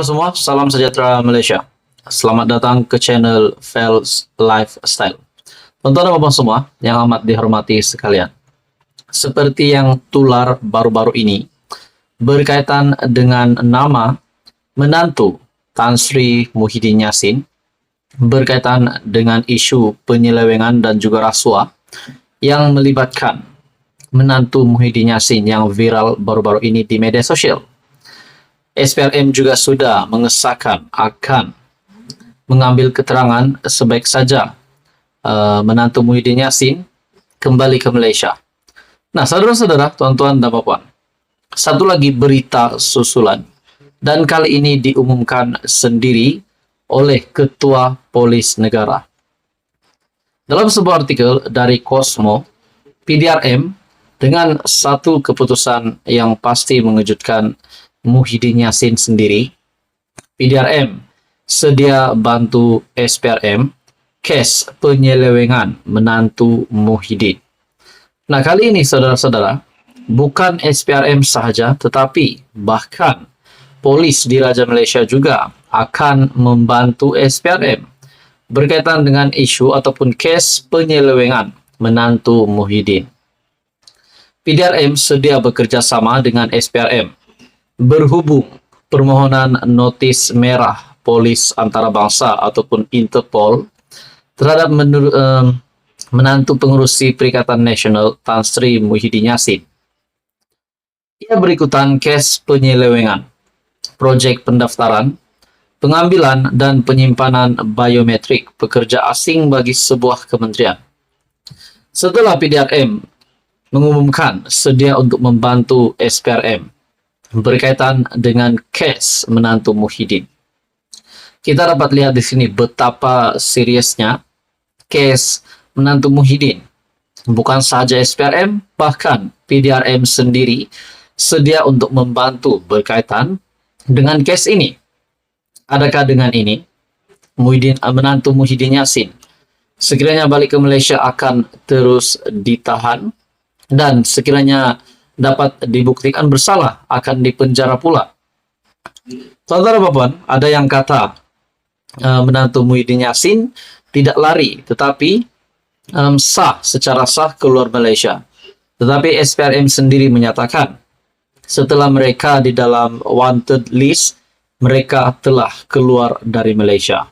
Halo semua, salam sejahtera Malaysia. Selamat datang ke channel Fels Lifestyle. Tuan-tuan dan puan semua yang amat dihormati sekalian. Seperti yang tular baru-baru ini, berkaitan dengan nama menantu Tan Sri Muhyiddin Yassin, berkaitan dengan isu penyelewengan dan juga rasuah yang melibatkan menantu Muhyiddin Yassin yang viral baru-baru ini di media sosial. SPRM juga sudah mengesahkan akan mengambil keterangan sebaik saja menantu Muhyiddin Yassin kembali ke Malaysia. Nah, saudara-saudara, tuan-tuan dan puan, satu lagi berita susulan, dan kali ini diumumkan sendiri oleh Ketua Polis Negara. Dalam sebuah artikel dari Cosmo, PDRM dengan satu keputusan yang pasti mengejutkan Muhyiddin Yassin sendiri, PDRM sedia bantu SPRM kes penyelewengan menantu Muhyiddin. Nah, kali ini saudara-saudara, bukan SPRM sahaja, tetapi bahkan polis di Raja Malaysia juga akan membantu SPRM berkaitan dengan isu ataupun kes penyelewengan menantu Muhyiddin. PDRM sedia bekerja sama dengan SPRM berhubung permohonan notis merah polis antarabangsa ataupun Interpol terhadap menantu pengerusi Perikatan Nasional Tan Sri Muhyiddin Yassin. Ia berikutan kes penyelewengan, projek pendaftaran, pengambilan dan penyimpanan biometrik pekerja asing bagi sebuah kementerian. Setelah PDRM mengumumkan sedia untuk membantu SPRM berkaitan dengan kes menantu Muhyiddin, kita dapat lihat di sini betapa seriusnya kes menantu Muhyiddin. Bukan sahaja SPRM, bahkan PDRM sendiri sedia untuk membantu berkaitan dengan kes ini. Adakah dengan ini menantu Muhyiddin Yassin sekiranya balik ke Malaysia akan terus ditahan dan sekiranya dapat dibuktikan bersalah akan dipenjara pula? Saudara Bapak, ada yang kata menantu Muhyiddin Yassin tidak lari tetapi secara sah keluar Malaysia. Tetapi SPRM sendiri menyatakan setelah mereka di dalam wanted list, mereka telah keluar dari Malaysia.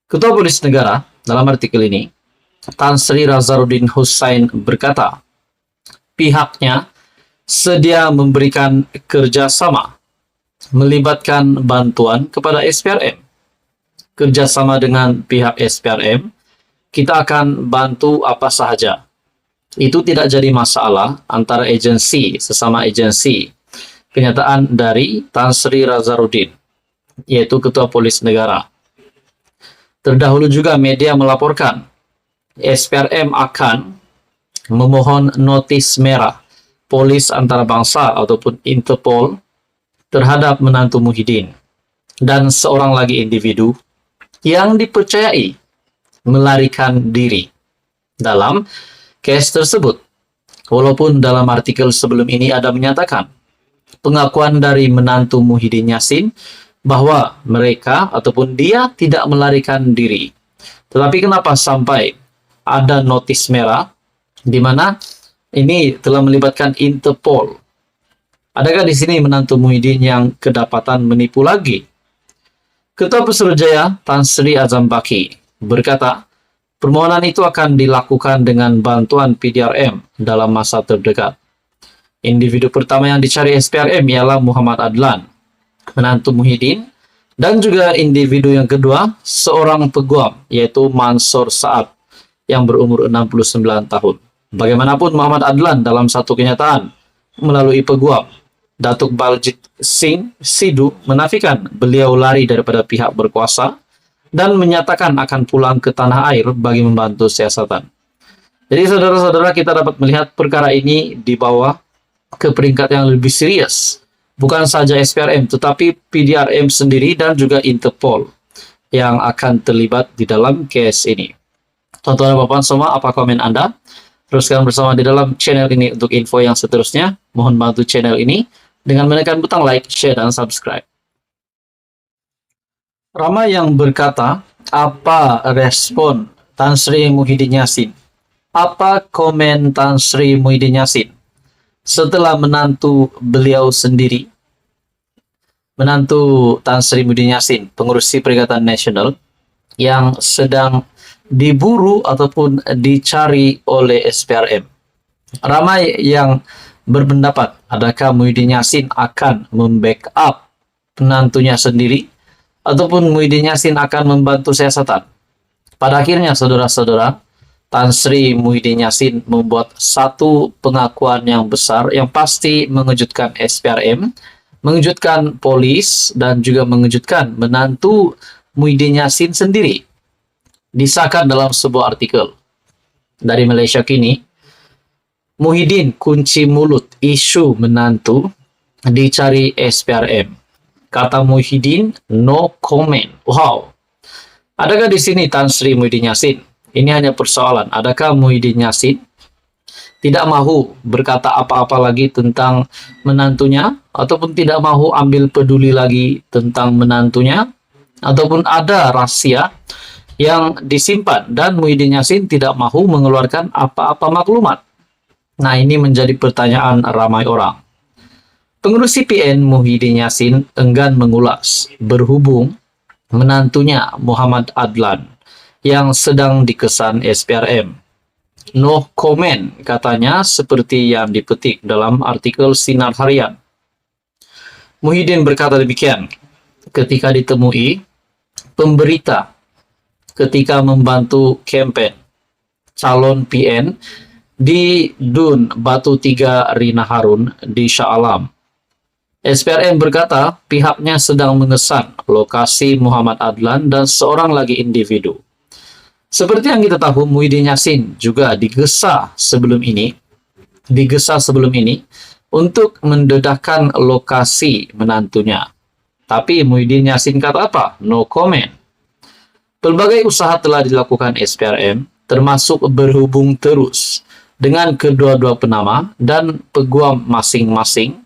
Ketua Polis Negara dalam artikel ini, Tan Sri Razaruddin Hussain, berkata pihaknya sedia memberikan kerjasama melibatkan bantuan kepada SPRM. Kerjasama dengan pihak SPRM, kita akan bantu apa sahaja. Itu tidak jadi masalah antara agensi, sesama agensi. Kenyataan dari Tan Sri Razaruddin, yaitu Ketua Polis Negara. Terdahulu juga media melaporkan SPRM akan memohon notis merah polis antarabangsa ataupun Interpol terhadap menantu Muhyiddin dan seorang lagi individu yang dipercayai melarikan diri dalam kes tersebut. Walaupun dalam artikel sebelum ini ada menyatakan pengakuan dari menantu Muhyiddin Yassin bahwa mereka ataupun dia tidak melarikan diri. Tetapi kenapa sampai ada notis merah di mana ini telah melibatkan Interpol? Adakah di sini menantu Muhyiddin yang kedapatan menipu lagi? Ketua Pesuruhjaya Tan Sri Azam Baki berkata, permohonan itu akan dilakukan dengan bantuan PDRM dalam masa terdekat. Individu pertama yang dicari SPRM ialah Muhammad Adlan, menantu Muhyiddin, dan juga individu yang kedua, seorang peguam, yaitu Mansur Saad, yang berumur 69 tahun. Bagaimanapun Muhammad Adlan dalam satu kenyataan melalui peguam, Datuk Baljit Singh Sidhu, menafikan beliau lari daripada pihak berkuasa dan menyatakan akan pulang ke tanah air bagi membantu siasatan. Jadi saudara-saudara, kita dapat melihat perkara ini dibawa ke peringkat yang lebih serius. Bukan saja SPRM, tetapi PDRM sendiri dan juga Interpol yang akan terlibat di dalam kes ini. Tuan-tuan dan puan semua, apa komen Anda? Teruskan bersama di dalam channel ini untuk info yang seterusnya. Mohon bantu channel ini dengan menekan butang like, share, dan subscribe. Ramai yang berkata, apa respon Tan Sri Muhyiddin Yassin? Apa komen Tan Sri Muhyiddin Yassin setelah menantu Tan Sri Muhyiddin Yassin, pengurusi Perikatan Nasional yang sedang diburu ataupun dicari oleh SPRM. Ramai yang berpendapat, adakah Muhyiddin Yassin akan membackup penantunya sendiri ataupun Muhyiddin Yassin akan membantu siasatan. Pada akhirnya, saudara-saudara, Tan Sri Muhyiddin Yassin membuat satu pengakuan yang besar yang pasti mengejutkan SPRM, mengejutkan polis, dan juga mengejutkan menantu Muhyiddin Yassin sendiri. Disahkan dalam sebuah artikel dari Malaysia Kini, Muhyiddin kunci mulut isu menantu dicari SPRM. Kata Muhyiddin, no comment. Wow. Adakah di sini Tan Sri Muhyiddin Yassin? Ini hanya persoalan. Adakah Muhyiddin Yassin tidak mahu berkata apa-apa lagi tentang menantunya, ataupun tidak mahu ambil peduli lagi tentang menantunya, ataupun ada rahasia yang disimpan dan Muhyiddin Yassin tidak mahu mengeluarkan apa-apa maklumat? Nah, ini menjadi pertanyaan ramai orang. Pengurus CPN Muhyiddin Yassin enggan mengulas berhubung menantunya Muhammad Adlan yang sedang dikesan SPRM. No comment, katanya, seperti yang dipetik dalam artikel Sinar Harian. Muhyiddin berkata demikian ketika ditemui pemberita ketika membantu kempen calon PN di Dun Batu 3 Rina Harun di Shah Alam. SPRM berkata pihaknya sedang mengesan lokasi Muhammad Adlan dan seorang lagi individu. Seperti yang kita tahu, Muhyiddin Yassin juga digesa sebelum ini untuk mendedahkan lokasi menantunya. Tapi Muhyiddin Yassin kata apa? No comment. Pelbagai usaha telah dilakukan SPRM, termasuk berhubung terus dengan kedua-dua penama dan peguam masing-masing,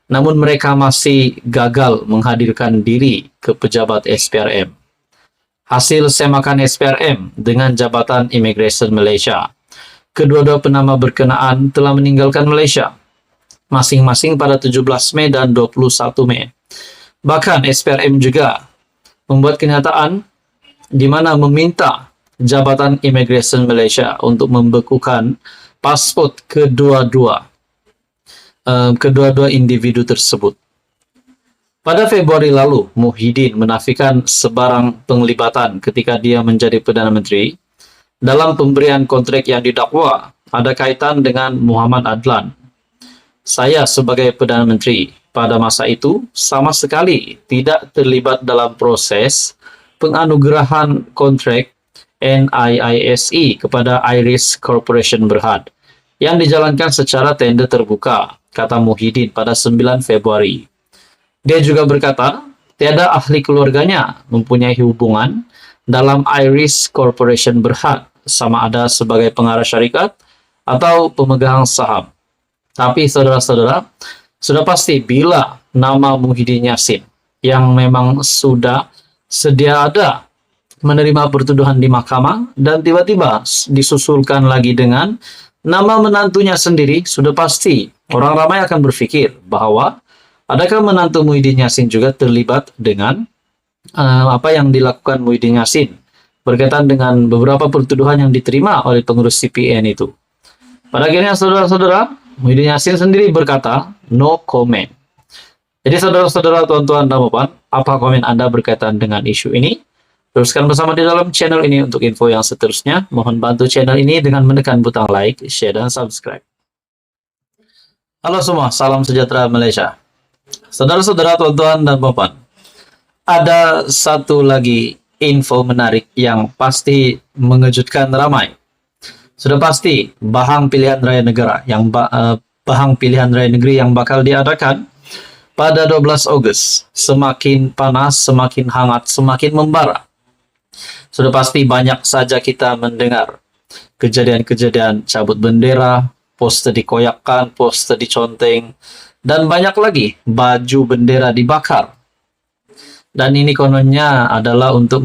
namun mereka masih gagal menghadirkan diri ke pejabat SPRM. Hasil semakan SPRM dengan Jabatan Imigresen Malaysia, kedua-dua penama berkenaan telah meninggalkan Malaysia, masing-masing pada 17 Mei dan 21 Mei. Bahkan SPRM juga membuat kenyataan di mana meminta Jabatan Imigresen Malaysia untuk membekukan pasport kedua-dua individu tersebut. Pada Februari lalu, Muhyiddin menafikan sebarang penglibatan ketika dia menjadi Perdana Menteri dalam pemberian kontrak yang didakwa ada kaitan dengan Muhammad Adlan. Saya sebagai Perdana Menteri pada masa itu sama sekali tidak terlibat dalam proses penganugerahan kontrak NIISE kepada Iris Corporation Berhad yang dijalankan secara tender terbuka, kata Muhyiddin pada 9 Februari. Dia juga berkata, tiada ahli keluarganya mempunyai hubungan dalam Iris Corporation Berhad, sama ada sebagai pengarah syarikat atau pemegang saham. Tapi saudara-saudara, sudah pasti bila nama Muhyiddin Yassin yang memang sudah sedia ada menerima pertuduhan di mahkamah dan tiba-tiba disusulkan lagi dengan nama menantunya sendiri, sudah pasti orang ramai akan berpikir bahwa adakah menantu Muhyiddin Yassin juga terlibat dengan apa yang dilakukan Muhyiddin Yassin berkaitan dengan beberapa pertuduhan yang diterima oleh pengurus CPN itu. Pada akhirnya saudara-saudara, Muhyiddin Yassin sendiri berkata no comment. Jadi saudara-saudara, tuan-tuan dan puan, apa komen Anda berkaitan dengan isu ini? Teruskan bersama di dalam channel ini untuk info yang seterusnya. Mohon bantu channel ini dengan menekan butang like, share, dan subscribe. Halo semua, salam sejahtera Malaysia. Saudara-saudara, tuan-tuan dan puan, ada satu lagi info menarik yang pasti mengejutkan ramai. Sudah pasti Bahang Pilihan Raya Negara Bahang Pilihan Raya Negeri yang bakal diadakan pada 12 Ogos semakin panas, semakin hangat, semakin membara. Sudah pasti banyak saja kita mendengar kejadian-kejadian cabut bendera, poster dikoyakkan, poster diconteng, dan banyak lagi baju bendera dibakar. Dan ini kononnya adalah untuk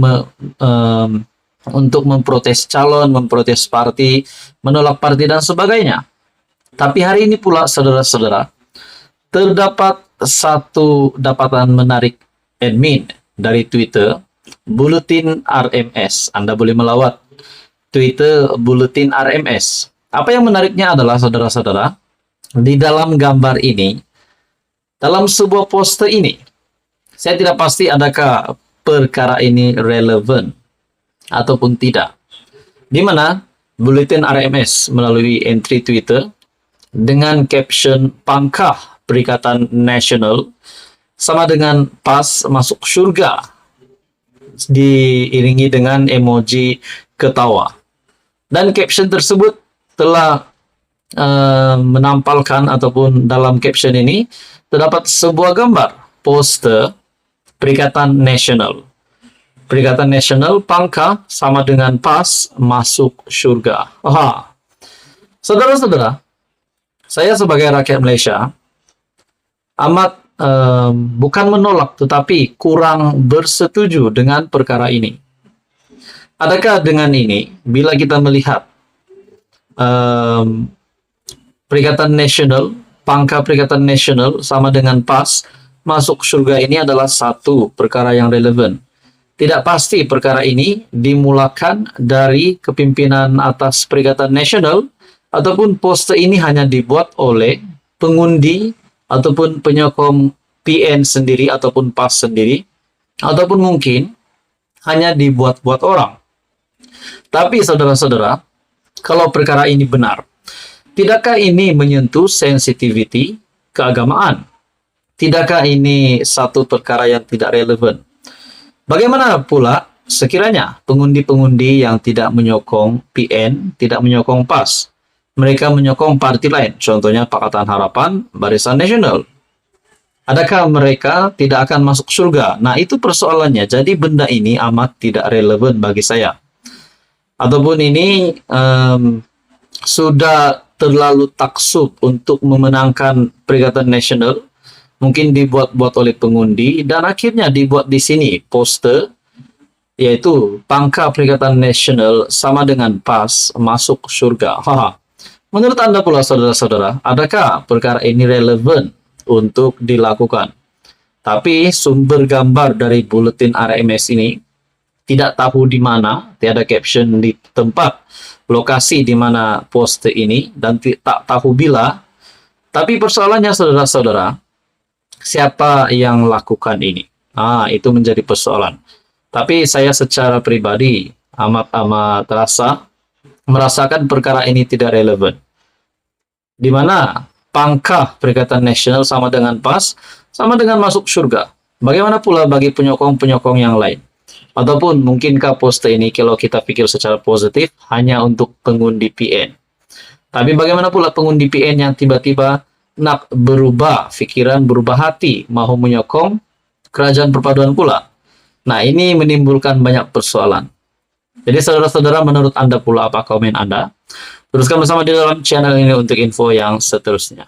memprotes calon, memprotes parti, menolak parti dan sebagainya. Tapi hari ini pula saudara-saudara, terdapat satu dapatan menarik admin dari Twitter, Buletin RMS. Anda boleh melawat Twitter Buletin RMS. Apa yang menariknya adalah saudara-saudara, di dalam gambar ini, dalam sebuah poster ini, saya tidak pasti adakah perkara ini relevan ataupun tidak. Di mana Buletin RMS melalui entry Twitter dengan caption pangkah Perikatan Nasional sama dengan PAS masuk surga, diiringi dengan emoji ketawa. Dan caption tersebut telah menampalkan ataupun dalam caption ini terdapat sebuah gambar poster Perikatan Nasional. Perikatan Nasional pangkah sama dengan PAS masuk surga. Saudara-saudara, saya sebagai rakyat Malaysia amat bukan menolak tetapi kurang bersetuju dengan perkara ini. Adakah dengan ini, bila kita melihat Perikatan Nasional, pangkah Perikatan Nasional sama dengan PAS masuk surga ini adalah satu perkara yang relevan. Tidak pasti perkara ini dimulakan dari kepimpinan atas Perikatan Nasional ataupun poster ini hanya dibuat oleh pengundi ataupun penyokong PN sendiri ataupun PAS sendiri, ataupun mungkin hanya dibuat-buat orang. Tapi saudara-saudara, kalau perkara ini benar, tidakkah ini menyentuh sensitivity keagamaan? Tidakkah ini satu perkara yang tidak relevan? Bagaimana pula sekiranya pengundi-pengundi yang tidak menyokong PN, tidak menyokong PAS, mereka menyokong parti lain, contohnya Pakatan Harapan, Barisan Nasional. Adakah mereka tidak akan masuk surga? Nah, itu persoalannya. Jadi benda ini amat tidak relevan bagi saya. Ataupun ini sudah terlalu taksub untuk memenangkan Perikatan Nasional, mungkin dibuat-buat oleh pengundi, dan akhirnya dibuat di sini poster, yaitu pangkah Perikatan Nasional sama dengan PAS masuk surga. Menurut Anda pula saudara-saudara, adakah perkara ini relevan untuk dilakukan? Tapi sumber gambar dari Buletin RMS ini tidak tahu di mana, tiada caption di tempat lokasi di mana poster ini, dan tak tahu bila. Tapi persoalannya saudara-saudara, siapa yang lakukan ini? Itu menjadi persoalan. Tapi saya secara pribadi amat merasakan perkara ini tidak relevan. Di mana pangkah Perikatan Nasional sama dengan PAS, sama dengan masuk surga. Bagaimana pula bagi penyokong-penyokong yang lain? Ataupun mungkinkah poster ini kalau kita pikir secara positif hanya untuk pengundi PN? Tapi bagaimana pula pengundi PN yang tiba-tiba nak berubah pikiran, berubah hati, mau menyokong kerajaan perpaduan pula? Nah, ini menimbulkan banyak persoalan. Jadi saudara-saudara, menurut Anda pula apa komen Anda? Teruskan bersama di dalam channel ini untuk info yang seterusnya.